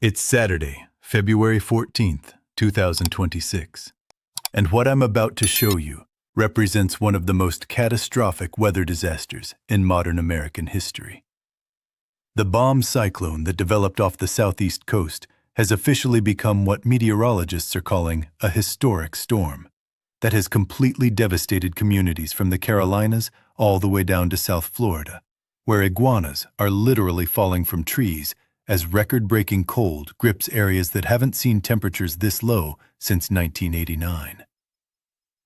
It's Saturday, February 14th, 2026, and what I'm about to show you represents one of the most catastrophic weather disasters in modern American history. The bomb cyclone that developed off the southeast coast has officially become what meteorologists are calling a historic storm that has completely devastated communities from the Carolinas all the way down to South Florida, where iguanas are literally falling from trees as record-breaking cold grips areas that haven't seen temperatures this low since 1989.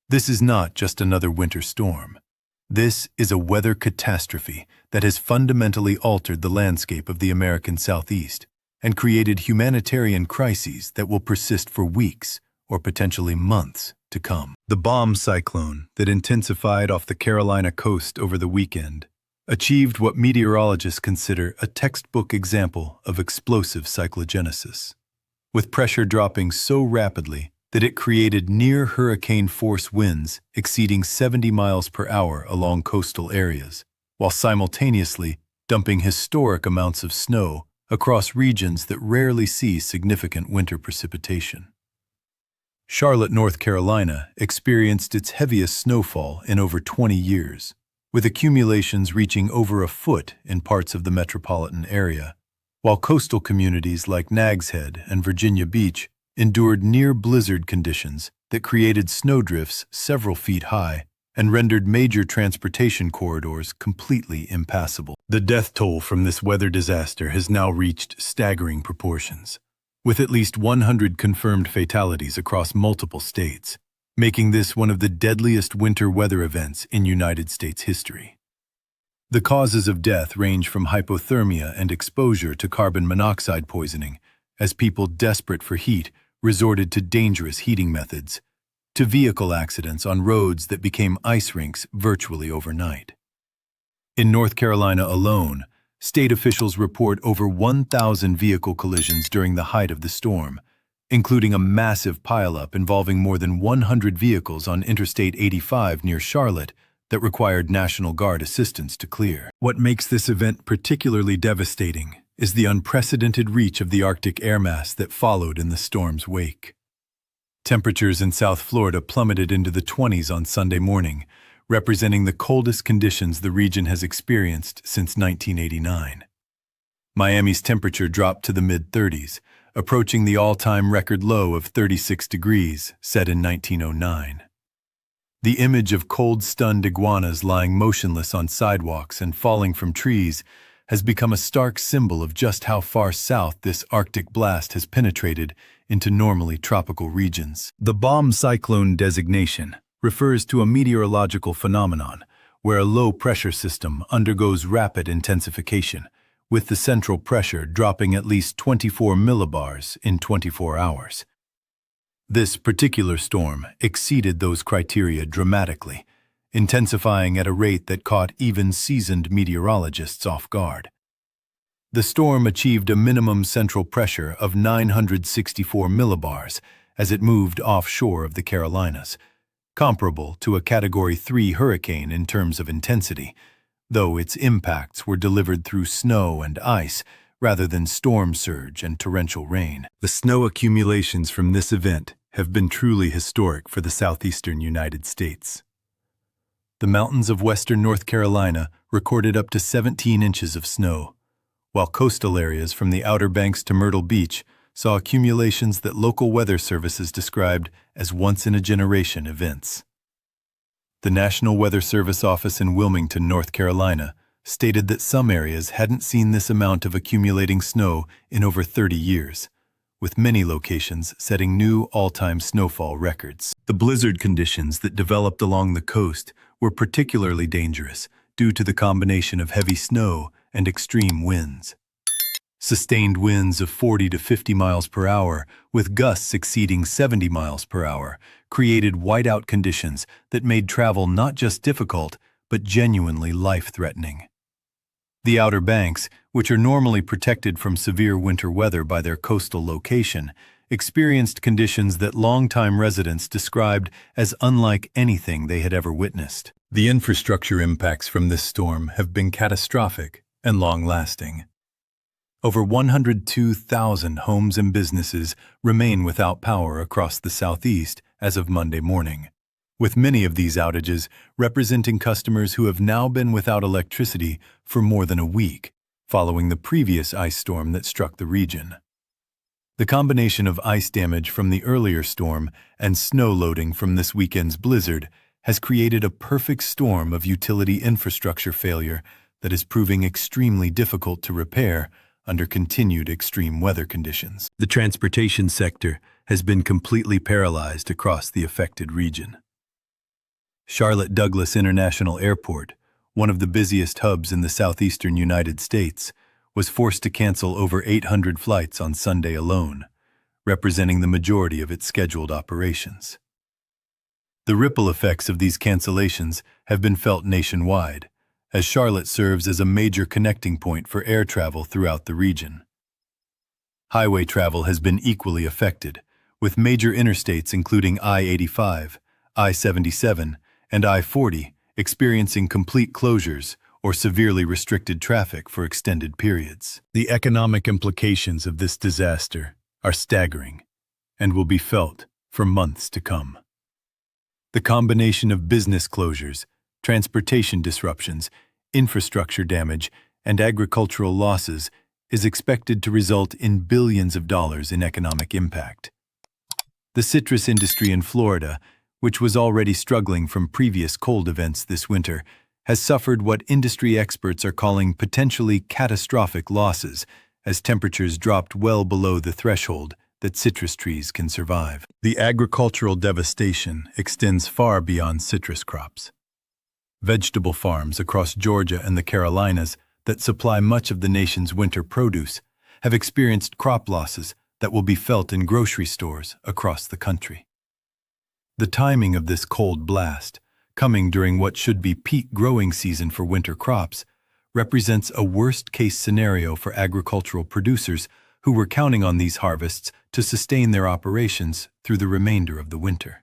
This is not just another winter storm. This is a weather catastrophe that has fundamentally altered the landscape of the American Southeast and created humanitarian crises that will persist for weeks or potentially months to come. The bomb cyclone that intensified off the Carolina coast over the weekend achieved what meteorologists consider a textbook example of explosive cyclogenesis, with pressure dropping so rapidly that it created near-hurricane-force winds exceeding 70 miles per hour along coastal areas, while simultaneously dumping historic amounts of snow across regions that rarely see significant winter precipitation. Charlotte, North Carolina, experienced its heaviest snowfall in over 20 years, with accumulations reaching over a foot in parts of the metropolitan area, while coastal communities like Nags Head and Virginia Beach endured near-blizzard conditions that created snowdrifts several feet high and rendered major transportation corridors completely impassable. The death toll from this weather disaster has now reached staggering proportions, with at least 100 confirmed fatalities across multiple states, making this one of the deadliest winter weather events in United States history. The causes of death range from hypothermia and exposure to carbon monoxide poisoning, as people desperate for heat resorted to dangerous heating methods, to vehicle accidents on roads that became ice rinks virtually overnight. In North Carolina alone, state officials report over 1,000 vehicle collisions during the height of the storm, including a massive pileup involving more than 100 vehicles on Interstate 85 near Charlotte that required National Guard assistance to clear. What makes this event particularly devastating is the unprecedented reach of the Arctic air mass that followed in the storm's wake. Temperatures in South Florida plummeted into the 20s on Sunday morning, representing the coldest conditions the region has experienced since 1989. Miami's temperature dropped to the mid-30s, approaching the all-time record low of 36 degrees, set in 1909. The image of cold-stunned iguanas lying motionless on sidewalks and falling from trees has become a stark symbol of just how far south this Arctic blast has penetrated into normally tropical regions. The bomb cyclone designation refers to a meteorological phenomenon where a low-pressure system undergoes rapid intensification, with the central pressure dropping at least 24 millibars in 24 hours. This particular storm exceeded those criteria dramatically, intensifying at a rate that caught even seasoned meteorologists off guard. The storm achieved a minimum central pressure of 964 millibars as it moved offshore of the Carolinas, comparable to a Category 3 hurricane in terms of intensity, though its impacts were delivered through snow and ice rather than storm surge and torrential rain. The snow accumulations from this event have been truly historic for the southeastern United States. The mountains of western North Carolina recorded up to 17 inches of snow, while coastal areas from the Outer Banks to Myrtle Beach saw accumulations that local weather services described as once-in-a-generation events. The National Weather Service office in Wilmington, North Carolina, stated that some areas hadn't seen this amount of accumulating snow in over 30 years, with many locations setting new all-time snowfall records. The blizzard conditions that developed along the coast were particularly dangerous due to the combination of heavy snow and extreme winds. Sustained winds of 40 to 50 miles per hour, with gusts exceeding 70 miles per hour, created whiteout conditions that made travel not just difficult, but genuinely life-threatening. The Outer Banks, which are normally protected from severe winter weather by their coastal location, experienced conditions that longtime residents described as unlike anything they had ever witnessed. The infrastructure impacts from this storm have been catastrophic and long-lasting. Over 102,000 homes and businesses remain without power across the southeast as of Monday morning, with many of these outages representing customers who have now been without electricity for more than a week, following the previous ice storm that struck the region. The combination of ice damage from the earlier storm and snow loading from this weekend's blizzard has created a perfect storm of utility infrastructure failure that is proving extremely difficult to repair under continued extreme weather conditions. The transportation sector has been completely paralyzed across the affected region. Charlotte Douglas International Airport, one of the busiest hubs in the southeastern United States, was forced to cancel over 800 flights on Sunday alone, representing the majority of its scheduled operations. The ripple effects of these cancellations have been felt nationwide, as Charlotte serves as a major connecting point for air travel throughout the region. Highway travel has been equally affected, with major interstates including I-85, I-77, and I-40 experiencing complete closures or severely restricted traffic for extended periods. The economic implications of this disaster are staggering and will be felt for months to come. The combination of business closures, transportation disruptions, infrastructure damage, and agricultural losses is expected to result in billions of dollars in economic impact. The citrus industry in Florida, which was already struggling from previous cold events this winter, has suffered what industry experts are calling potentially catastrophic losses as temperatures dropped well below the threshold that citrus trees can survive. The agricultural devastation extends far beyond citrus crops. Vegetable farms across Georgia and the Carolinas that supply much of the nation's winter produce have experienced crop losses that will be felt in grocery stores across the country. The timing of this cold blast, coming during what should be peak growing season for winter crops, represents a worst-case scenario for agricultural producers who were counting on these harvests to sustain their operations through the remainder of the winter.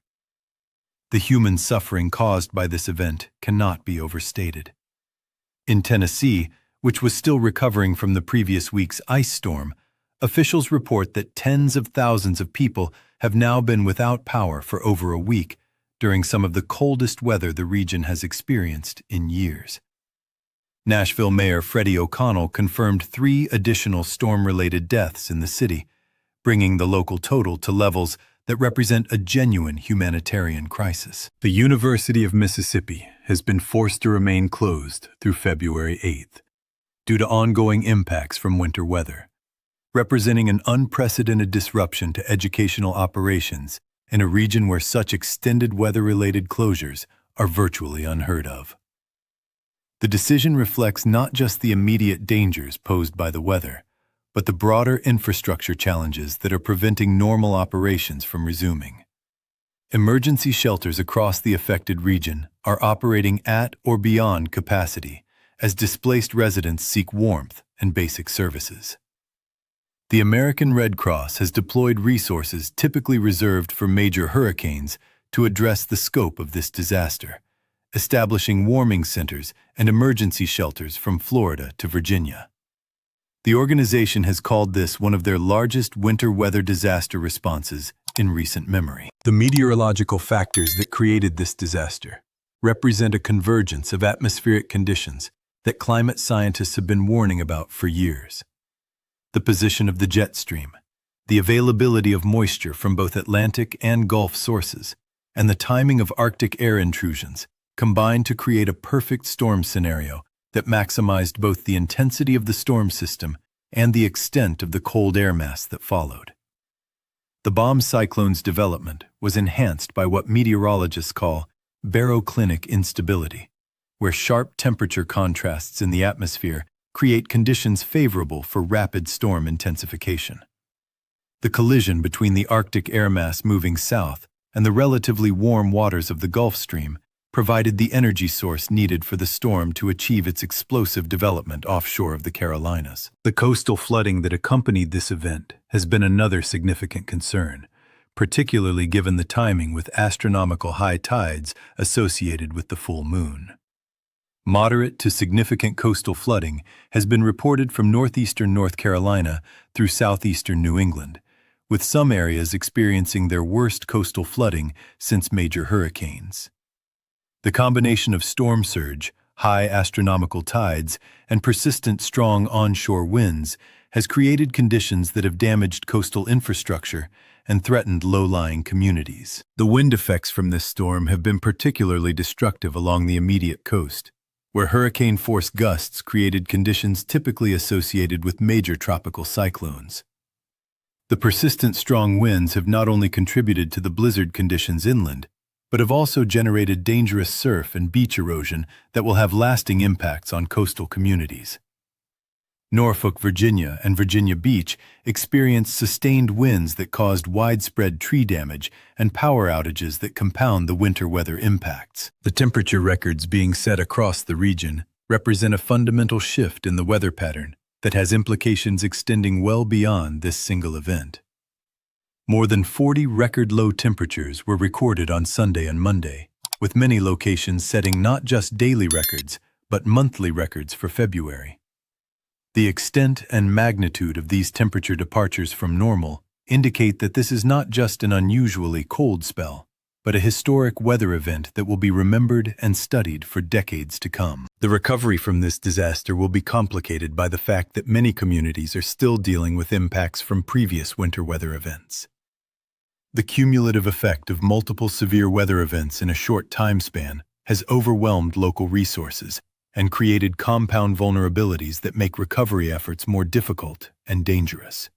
The human suffering caused by this event cannot be overstated. In Tennessee, which was still recovering from the previous week's ice storm, officials report that tens of thousands of people have now been without power for over a week during some of the coldest weather the region has experienced in years. Nashville Mayor Freddie O'Connell confirmed 3 additional storm-related deaths in the city, bringing the local total to levels that represent a genuine humanitarian crisis. The University of Mississippi has been forced to remain closed through February 8th due to ongoing impacts from winter weather, representing an unprecedented disruption to educational operations in a region where such extended weather-related closures are virtually unheard of. The decision reflects not just the immediate dangers posed by the weather, but the broader infrastructure challenges that are preventing normal operations from resuming. Emergency shelters across the affected region are operating at or beyond capacity as displaced residents seek warmth and basic services. The American Red Cross has deployed resources typically reserved for major hurricanes to address the scope of this disaster, establishing warming centers and emergency shelters from Florida to Virginia. The organization has called this one of their largest winter weather disaster responses in recent memory. The meteorological factors that created this disaster represent a convergence of atmospheric conditions that climate scientists have been warning about for years. The position of the jet stream, the availability of moisture from both Atlantic and Gulf sources, and the timing of Arctic air intrusions combined to create a perfect storm scenario that maximized both the intensity of the storm system and the extent of the cold air mass that followed. The bomb cyclone's development was enhanced by what meteorologists call baroclinic instability, where sharp temperature contrasts in the atmosphere create conditions favorable for rapid storm intensification. The collision between the Arctic air mass moving south and the relatively warm waters of the Gulf Stream provided the energy source needed for the storm to achieve its explosive development offshore of the Carolinas. The coastal flooding that accompanied this event has been another significant concern, particularly given the timing with astronomical high tides associated with the full moon. Moderate to significant coastal flooding has been reported from northeastern North Carolina through southeastern New England, with some areas experiencing their worst coastal flooding since major hurricanes. The combination of storm surge, high astronomical tides, and persistent strong onshore winds has created conditions that have damaged coastal infrastructure and threatened low-lying communities. The wind effects from this storm have been particularly destructive along the immediate coast, where hurricane-force gusts created conditions typically associated with major tropical cyclones. The persistent strong winds have not only contributed to the blizzard conditions inland, but have also generated dangerous surf and beach erosion that will have lasting impacts on coastal communities. Norfolk, Virginia, and Virginia Beach experienced sustained winds that caused widespread tree damage and power outages that compound the winter weather impacts. The temperature records being set across the region represent a fundamental shift in the weather pattern that has implications extending well beyond this single event. More than 40 record low temperatures were recorded on Sunday and Monday, with many locations setting not just daily records, but monthly records for February. The extent and magnitude of these temperature departures from normal indicate that this is not just an unusually cold spell, but a historic weather event that will be remembered and studied for decades to come. The recovery from this disaster will be complicated by the fact that many communities are still dealing with impacts from previous winter weather events. The cumulative effect of multiple severe weather events in a short time span has overwhelmed local resources and created compound vulnerabilities that make recovery efforts more difficult and dangerous.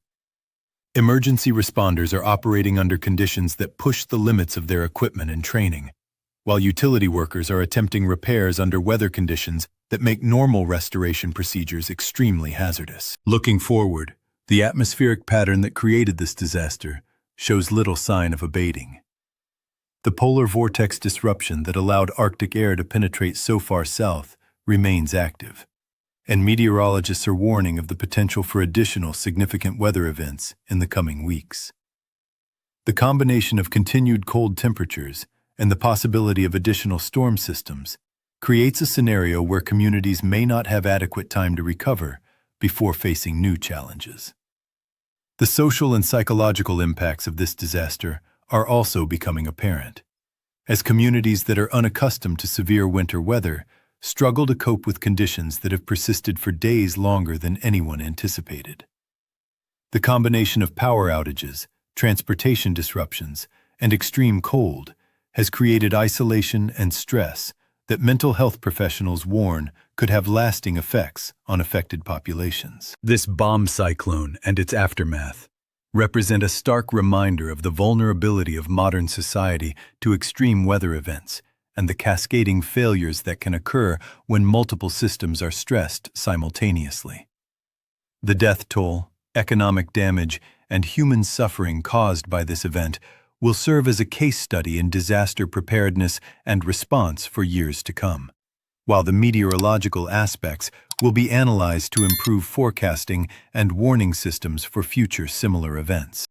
Emergency responders are operating under conditions that push the limits of their equipment and training, while utility workers are attempting repairs under weather conditions that make normal restoration procedures extremely hazardous. Looking forward, the atmospheric pattern that created this disaster shows little sign of abating. The polar vortex disruption that allowed Arctic air to penetrate so far south remains active, and meteorologists are warning of the potential for additional significant weather events in the coming weeks. The combination of continued cold temperatures and the possibility of additional storm systems creates a scenario where communities may not have adequate time to recover before facing new challenges. The social and psychological impacts of this disaster are also becoming apparent, as communities that are unaccustomed to severe winter weather struggle to cope with conditions that have persisted for days longer than anyone anticipated. The combination of power outages, transportation disruptions, and extreme cold has created isolation and stress that mental health professionals warn could have lasting effects on affected populations. This bomb cyclone and its aftermath represent a stark reminder of the vulnerability of modern society to extreme weather events and the cascading failures that can occur when multiple systems are stressed simultaneously. The death toll, economic damage, and human suffering caused by this event will serve as a case study in disaster preparedness and response for years to come, while the meteorological aspects will be analyzed to improve forecasting and warning systems for future similar events.